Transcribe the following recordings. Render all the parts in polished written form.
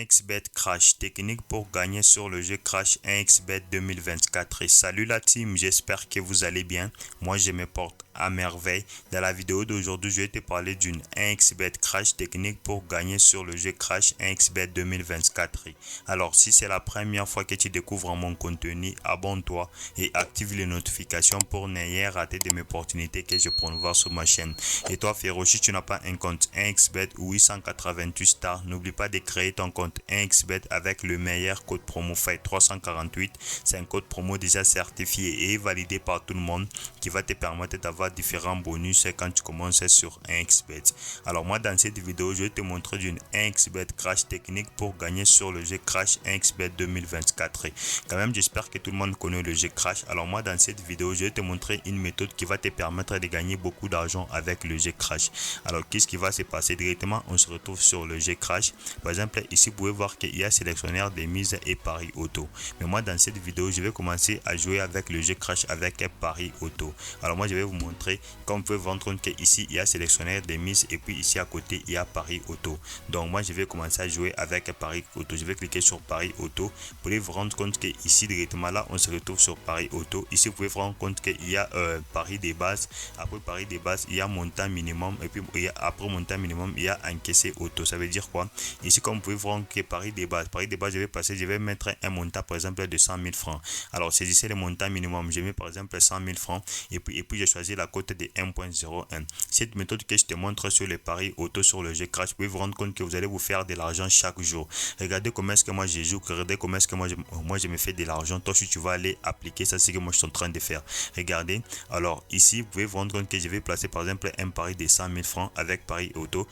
1xBet Crash, technique pour gagner sur le jeu Crash 1xBet 2024. Et salut la team, j'espère que vous allez bien. Moi je me porte à merveille. Dans la vidéo d'aujourd'hui, je vais te parler d'une 1xBet Crash, technique pour gagner sur le jeu Crash 1xBet 2024. Alors si c'est la première fois que tu découvres mon contenu, abonne-toi et active les notifications pour ne rien rater de mes opportunités que je promouvois sur ma chaîne. Et toi frérot, si tu n'as pas un compte 1xBet 888 stars, n'oublie pas de créer ton compte 1xBet avec le meilleur code promo FAIT 348. C'est un code promo déjà certifié et validé par tout le monde qui va te permettre d'avoir différents bonus quand tu commences sur 1xBet. Alors moi dans cette vidéo, je vais te montrer d'une 1xBet Crash technique pour gagner sur le jeu Crash 1xBet 2024. Quand même, j'espère que tout le monde connaît le jeu Crash. Alors moi dans cette vidéo, je vais te montrer une méthode qui va te permettre de gagner beaucoup d'argent avec le jeu Crash. Alors qu'est-ce qui va se passer directement? On se retrouve sur le jeu Crash. Par exemple, ici vous pouvez voir qu'il y a sélectionnaire des mises et paris auto. Mais moi dans cette vidéo, je vais commencer à jouer avec le jeu Crash avec paris auto. Alors moi je vais vous montrer, comme vous pouvez voir compte qu'ici il y a sélectionnaire des mises et puis ici à côté il y a paris auto. Donc moi je vais commencer à jouer avec paris auto. Je vais cliquer sur paris auto. Vous pouvez vous rendre compte que ici directement là on se retrouve sur paris auto. Ici vous pouvez vous rendre compte qu'il y a paris des bases. Après paris des bases il y a montant minimum et puis après montant minimum il y a encaissé auto. Ça veut dire quoi? Ici comme vous pouvez voir que paris des bases je vais mettre un montant par exemple de 100 000 francs. Alors saisissez le montant minimum, je mets par exemple 100 000 francs et puis je choisis la cote de 1.01. Cette méthode que je te montre sur les paris auto sur le jeu Crash, vous pouvez vous rendre compte que vous allez vous faire de l'argent chaque jour. Regardez comment est-ce que moi je joue, regardez comment est-ce que moi je me fais de l'argent. Toi si tu vas aller appliquer ça, c'est ce que moi je suis en train de faire. Regardez, alors ici vous pouvez vous rendre compte que je vais placer par exemple un pari de 100 000 francs avec paris auto.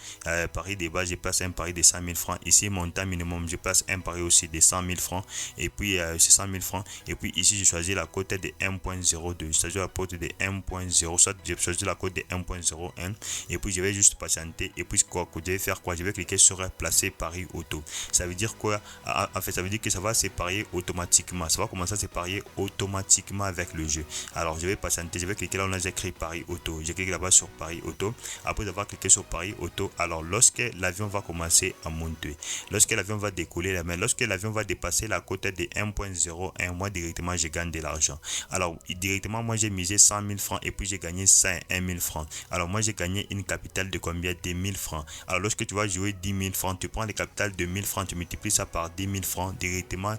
Pari de base, je place un pari de 100 000 francs. Ici montant minimum, je place un pari aussi de 100 000 francs et puis c'est 100 000 francs et puis ici je choisis la cote de 1.02, c'est-à-dire la cote de 1.0, soit je choisis la cote de 1.01 et puis je vais juste patienter et puis quoi, je vais faire quoi? Je vais cliquer sur placer pari auto. Ça veut dire quoi? En fait ça veut dire que ça va se parier automatiquement, ça va commencer à se parier automatiquement avec le jeu. Alors je vais patienter, je vais cliquer là où on a écrit pari auto, je clique là-bas sur pari auto. Après avoir cliqué sur pari auto, alors lorsque l'avion va commencer à monter, lorsque l'avion va décoller la main, lorsque l'avion va dépasser la cote de 1.01, moi directement je gagne de l'argent. Alors directement moi j'ai misé 100 000 francs et puis j'ai gagné 101 000 francs. Alors moi j'ai gagné une capitale de combien? De 1000 francs. Alors lorsque tu vas jouer 10 000 francs, tu prends le capital de 1000 francs, tu multiplies ça par 10 000 francs, directement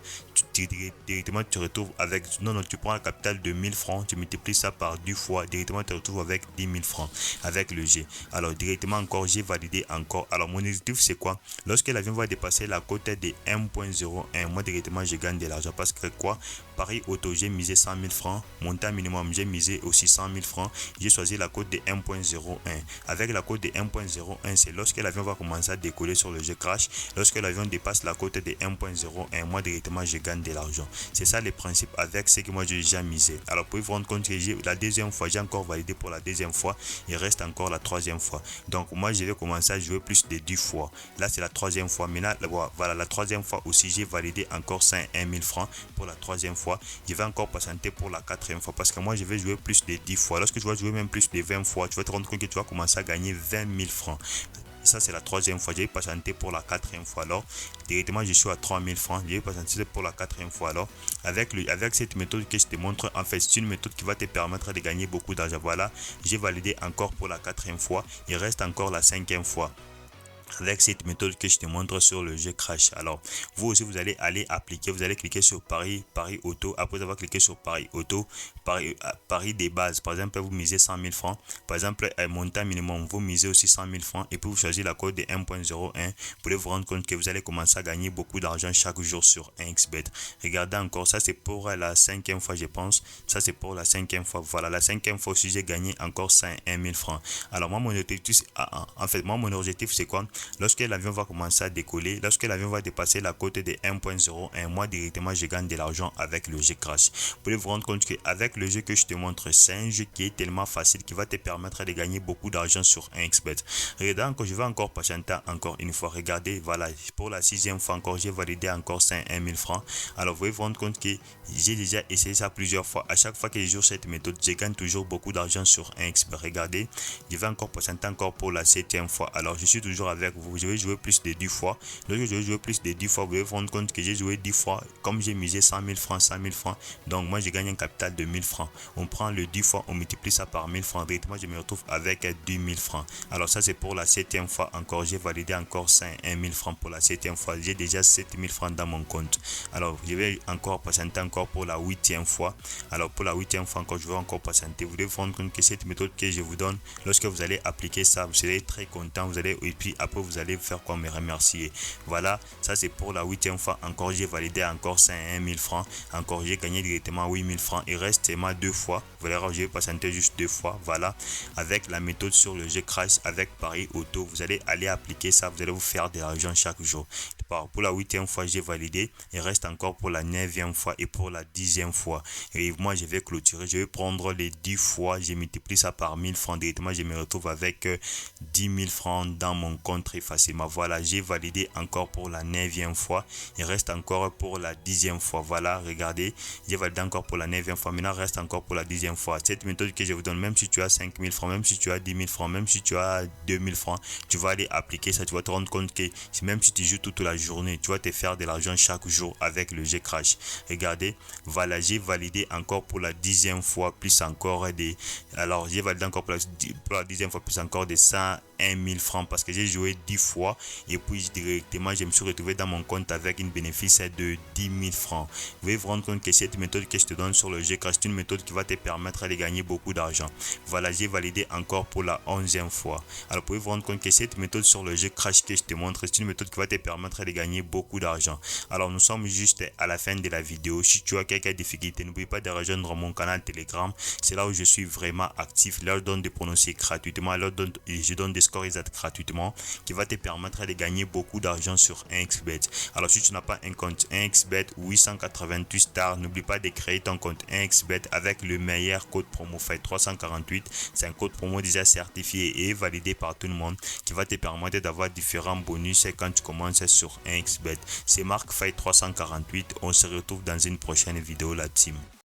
tu retrouves avec, non, tu prends le capital de 1000 francs, tu multiplies ça par 2 fois, directement tu retrouves avec 10 000 francs avec le G. Alors directement encore j'ai validé encore. Alors mon objectif c'est quoi? Lorsque l'avion va dépasser la cote de 1.01, moi directement je gagne de l'argent parce que quoi? Paris auto, j'ai misé 100 000 francs, montant minimum j'ai misé aussi 100 000 francs, j'ai choisi la cote de 1.01. Avec la cote de 1.01, c'est lorsque l'avion va commencer à décoller sur le jeu Crash. Lorsque l'avion dépasse la cote de 1.01, moi directement je gagne de l'argent. C'est ça le principe avec ce que moi j'ai déjà misé. Alors pour vous rendre compte que la deuxième fois, j'ai encore validé pour la deuxième fois, il reste encore la troisième fois. Donc moi je vais commencer à jouer plus de 10 fois. Là c'est la troisième fois. Maintenant voilà, la troisième fois aussi j'ai validé encore 101 000 francs pour la troisième fois. Je vais encore patienter pour la quatrième fois parce que moi je vais jouer plus de 10 fois. Lorsque tu vas jouer même plus de 20 fois, tu vas te rendre compte que tu vas commencer à gagner 20 000 francs. Ça c'est la troisième fois, je vais patienter pour la quatrième fois. Alors directement je suis à 3000 francs, je vais patienter pour la quatrième fois. Alors avec cette méthode que je te montre, en fait c'est une méthode qui va te permettre de gagner beaucoup d'argent. Voilà, j'ai validé encore pour la quatrième fois, il reste encore la cinquième fois avec cette méthode que je te montre sur le jeu Crash. Alors vous aussi vous allez aller appliquer, vous allez cliquer sur pari auto. Après avoir cliqué sur pari auto, pari des bases, par exemple vous misez 100 000 francs, par exemple montant minimum vous misez aussi 100 000 francs et puis vous choisissez la cote de 1.01. Vous pouvez vous rendre compte que vous allez commencer à gagner beaucoup d'argent chaque jour sur 1xBet. Regardez encore, ça c'est pour la cinquième fois je pense, ça c'est pour la cinquième fois. Voilà, la cinquième fois aussi j'ai gagné encore 101 000 francs. Alors moi mon objectif, mon objectif c'est quoi? Lorsque l'avion va commencer à décoller, lorsque l'avion va dépasser la cote de 1.01, moi directement je gagne de l'argent avec le jeu Crash. Vous pouvez vous rendre compte qu'avec le jeu que je te montre, c'est un jeu qui est tellement facile qui va te permettre de gagner beaucoup d'argent sur 1xBet. Regardez encore, je vais encore patienter encore une fois. Regardez, voilà, pour la sixième fois encore, j'ai validé encore 101 000 francs. Alors vous pouvez vous rendre compte que j'ai déjà essayé ça plusieurs fois. À chaque fois que je joue cette méthode, je gagne toujours beaucoup d'argent sur 1xBet. Regardez, je vais encore patienter encore pour la septième fois. Alors je suis toujours avec avec vous. Je vais jouer plus de 10 fois. Lorsque je vais jouer plus de 10 fois, vous allez vous rendre compte que j'ai joué 10 fois. Comme j'ai misé 100 000 francs, 100 000 francs. Donc moi, je gagne un capital de 1000 francs. On prend le 10 fois, on multiplie ça par 1000 francs. Directement, je me retrouve avec 10 000 francs. Alors ça, c'est pour la 7e fois encore. J'ai validé encore 1 000 francs pour la 7e fois. J'ai déjà 7 000 francs dans mon compte. Alors, je vais encore patienter encore pour la 8e fois. Alors, pour la 8e fois encore, je vais encore patienter. Vous devez vous rendre compte que cette méthode que je vous donne, lorsque vous allez appliquer ça, vous serez très content. Vous allez, et puis après, vous allez faire quoi? Me remercier. Voilà, ça c'est pour la 8e fois. Encore, j'ai validé encore 1 000 francs. Encore, j'ai gagné directement 8 000 francs. Il reste seulement 2 fois. Vous allez voir, je vais patienter juste 2 fois. Voilà, avec la méthode sur le jeu Crash avec Paris Auto, vous allez aller appliquer ça. Vous allez vous faire de l'argent chaque jour. Pour la 8e fois, j'ai validé. Il reste encore pour la 9e fois et pour la 10e fois. Et moi, je vais clôturer. Je vais prendre les 10 fois. Je multiplie ça par 1000 francs. Directement, je me retrouve avec 10 000 francs dans mon compte très facilement. Voilà, j'ai validé encore pour la 9e fois. Il reste encore pour la 10e fois. Voilà, regardez. J'ai validé encore pour la 9e fois. Maintenant, il reste encore pour la 10e fois. Cette méthode que je vous donne, même si tu as 5 000 francs, même si tu as 10 000 francs, même si tu as 2 000 francs, tu vas aller appliquer ça. Tu vas te rendre compte que même si tu joues toute la journée, tu vas te faire de l'argent chaque jour avec le jeu Crash. Regardez, voilà, j'ai validé encore pour la 10e fois, plus encore des... Alors, j'ai validé encore pour la 10e fois, plus encore des 101 000 francs parce que j'ai joué 10 fois et puis directement, je me suis retrouvé dans mon compte avec une bénéfice de 10 000 francs. Vous pouvez vous rendre compte que cette méthode que je te donne sur le jeu Crash, c'est une méthode qui va te permettre de gagner beaucoup d'argent. Voilà, j'ai validé encore pour la 11e fois. Alors, vous pouvez vous rendre compte que cette méthode sur le jeu Crash que je te montre, c'est une méthode qui va te permettre de gagner beaucoup d'argent. Alors, nous sommes juste à la fin de la vidéo. Si tu as quelques difficultés, n'oublie pas de rejoindre mon canal Telegram. C'est là où je suis vraiment actif. Là, je donne des pronostics gratuitement. Là, je donne des scores exacts gratuitement qui va te permettre de gagner beaucoup d'argent sur 1xBet. Alors, si tu n'as pas un compte 1xBet 888 stars, n'oublie pas de créer ton compte 1xBet avec le meilleur code promo FIGHT348. C'est un code promo déjà certifié et validé par tout le monde qui va te permettre d'avoir différents bonus quand tu commences sur 1xBet. C'est Marc FIGHT348. On se retrouve dans une prochaine vidéo, la team.